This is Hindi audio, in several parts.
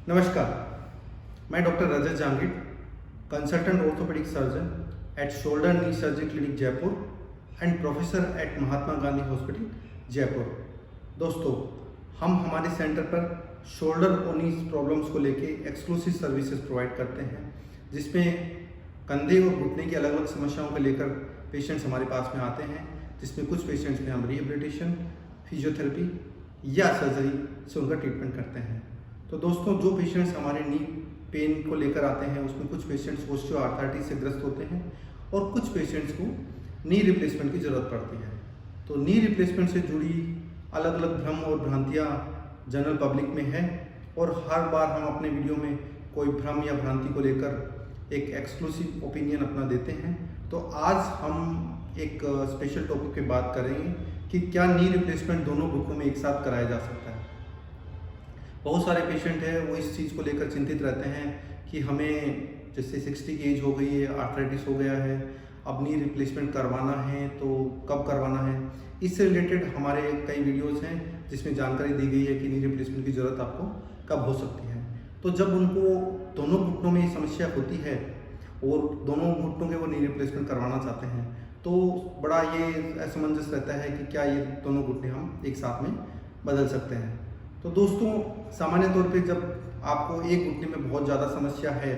नमस्कार, मैं doctor Rajat Jahangir, consultant orthopaedic surgeon eight shoulder knee surgery clinic Jaipur and professor at Mahatma Gandhi hospital Jaipur. दोस्तों, हम हमारे सेंटर पर शोल्डर और नी प्रॉब्लम्स को लेके एक्सक्लूसिव सर्विसेज प्रोवाइड करते हैं, जिसमें कंधे और घुटने की अलग अलग समस्याओं को लेकर पेशेंट्स हमारे पास में आते हैं, जिसमें कुछ पेशेंट्स में हम रिहेबिलिटेशन, फिजियोथेरेपी या सर्जरी से उनका ट्रीटमेंट करते हैं। तो दोस्तों, जो पेशेंट्स हमारे नी पेन को लेकर आते हैं, उसमें कुछ पेशेंट्स ऑस्टियोआर्थराइटिस से ग्रस्त होते हैं और कुछ पेशेंट्स को नी रिप्लेसमेंट की ज़रूरत पड़ती है। तो नी रिप्लेसमेंट से जुड़ी अलग अलग भ्रम और भ्रांतियाँ जनरल पब्लिक में है और हर बार हम अपने वीडियो में कोई भ्रम या भ्रांति को लेकर एक एक्सक्लूसिव ओपिनियन अपना देते हैं। तो आज हम एक स्पेशल टॉपिक पे बात करेंगे कि क्या नी रिप्लेसमेंट दोनों घुटनों में एक साथ कराया जा सकता है। बहुत सारे पेशेंट हैं, वो इस चीज़ को लेकर चिंतित रहते हैं कि हमें जैसे 60 की एज हो गई है, आर्थराइटिस हो गया है, अब नी रिप्लेसमेंट करवाना है तो कब करवाना है। इससे रिलेटेड हमारे कई वीडियोस हैं जिसमें जानकारी दी गई है कि नी रिप्लेसमेंट की ज़रूरत आपको कब हो सकती है। तो जब उनको दोनों घुटनों में समस्या होती है और दोनों घुटनों के वो नी रिप्लेसमेंट करवाना चाहते हैं, तो बड़ा ये असमंजस रहता है कि क्या ये दोनों घुटने हम एक साथ में बदल सकते हैं। तो दोस्तों, सामान्य तौर पे जब आपको एक घुटने में बहुत ज़्यादा समस्या है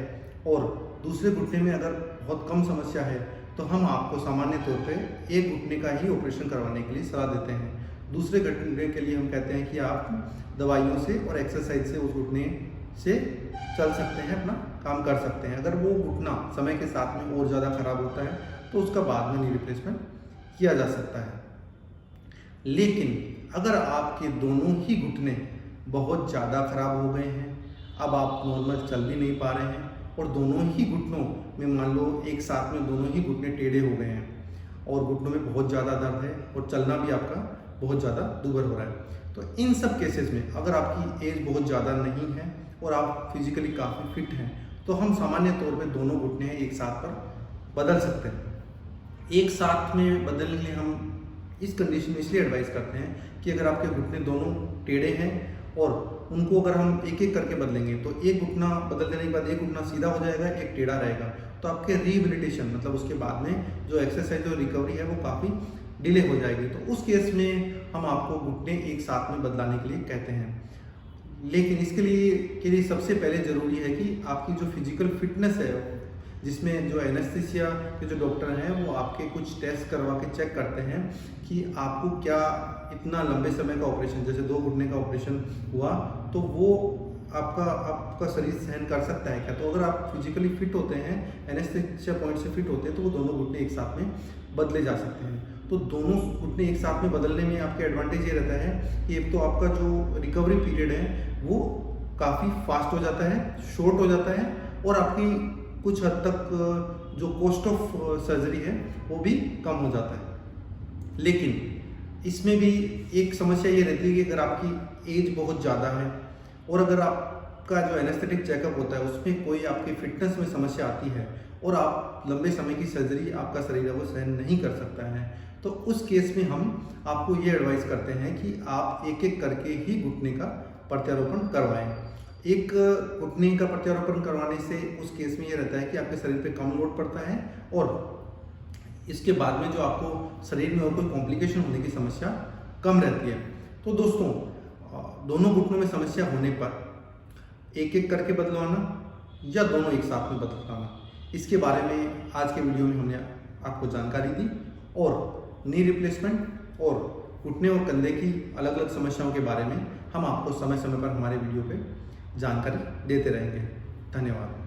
और दूसरे घुटने में अगर बहुत कम समस्या है, तो हम आपको सामान्य तौर पे एक घुटने का ही ऑपरेशन करवाने के लिए सलाह देते हैं। दूसरे घुटने के लिए हम कहते हैं कि आप दवाइयों से और एक्सरसाइज से उस घुटने से चल सकते हैं, अपना काम कर सकते हैं। अगर वो घुटना समय के साथ में और ज़्यादा खराब होता है तो उसका बाद में नी रिप्लेसमेंट किया जा सकता है। लेकिन अगर आपके दोनों ही घुटने बहुत ज़्यादा खराब हो गए हैं, अब आप नॉर्मल चल भी नहीं पा रहे हैं और दोनों ही घुटनों में मान लो एक साथ में दोनों ही घुटने टेढ़े हो गए हैं और घुटनों में बहुत ज़्यादा दर्द है और चलना भी आपका बहुत ज़्यादा दूभर हो रहा है, तो इन सब केसेस में अगर आपकी एज बहुत ज़्यादा नहीं है और आप फिजिकली काफ़ी फिट हैं, तो हम सामान्य तौर पे दोनों घुटने एक साथ पर बदल सकते हैं। एक साथ में बदलने के लिए हम इस कंडीशन में इसलिए एडवाइस करते हैं कि अगर आपके घुटने दोनों टेढ़े हैं और उनको अगर हम एक एक करके बदलेंगे, तो एक घुटना बदल देने के बाद एक घुटना सीधा हो जाएगा, एक टेढ़ा रहेगा, तो आपके रिहेबिलिटेशन मतलब उसके बाद में जो एक्सरसाइज और रिकवरी है वो काफ़ी डिले हो जाएगी। तो उस केस में हम आपको घुटने एक साथ में बदलाने के लिए कहते हैं। लेकिन इसके लिए सबसे पहले ज़रूरी है कि आपकी जो फिजिकल फिटनेस है, जिसमें जो एनेस्थीसिया के जो डॉक्टर हैं वो आपके कुछ टेस्ट करवा के चेक करते हैं कि आपको क्या इतना लंबे समय का ऑपरेशन, जैसे 2 घुटने का ऑपरेशन हुआ, तो वो आपका शरीर सहन कर सकता है क्या। तो अगर आप फिजिकली फिट होते हैं, एनेस्थीसिया पॉइंट से फिट होते हैं, तो वो दोनों घुटने एक साथ में बदले जा सकते हैं। तो दोनों घुटने एक साथ में बदलने में आपके एडवांटेज ये रहता है कि एक तो आपका जो रिकवरी पीरियड है वो काफ़ी फास्ट हो जाता है, शॉर्ट हो जाता है और आपकी कुछ हद तक जो कॉस्ट ऑफ सर्जरी है वो भी कम हो जाता है। लेकिन इसमें भी एक समस्या ये रहती है कि अगर आपकी एज बहुत ज़्यादा है और अगर आपका जो एनेस्थेटिक चेकअप होता है उसमें कोई आपकी फिटनेस में समस्या आती है और आप लंबे समय की सर्जरी आपका शरीर वो सहन नहीं कर सकता है, तो उस केस में हम आपको ये एडवाइस करते हैं कि आप एक एक करके ही घुटने का प्रत्यारोपण करवाएं। एक घुटने का प्रत्यारोपण करवाने से उस केस में ये रहता है कि आपके शरीर पे कम लोड पड़ता है और इसके बाद में जो आपको शरीर में और कोई कॉम्प्लिकेशन होने की समस्या कम रहती है। तो दोस्तों, दोनों घुटनों में समस्या होने पर एक एक करके बदलवाना या दोनों एक साथ में बदलवाना, इसके बारे में आज के वीडियो में हमने आपको जानकारी दी और नी रिप्लेसमेंट और घुटने और कंधे की अलग अलग समस्याओं के बारे में हम आपको समय समय पर हमारे वीडियो पे जानकारी देते रहेंगे। धन्यवाद।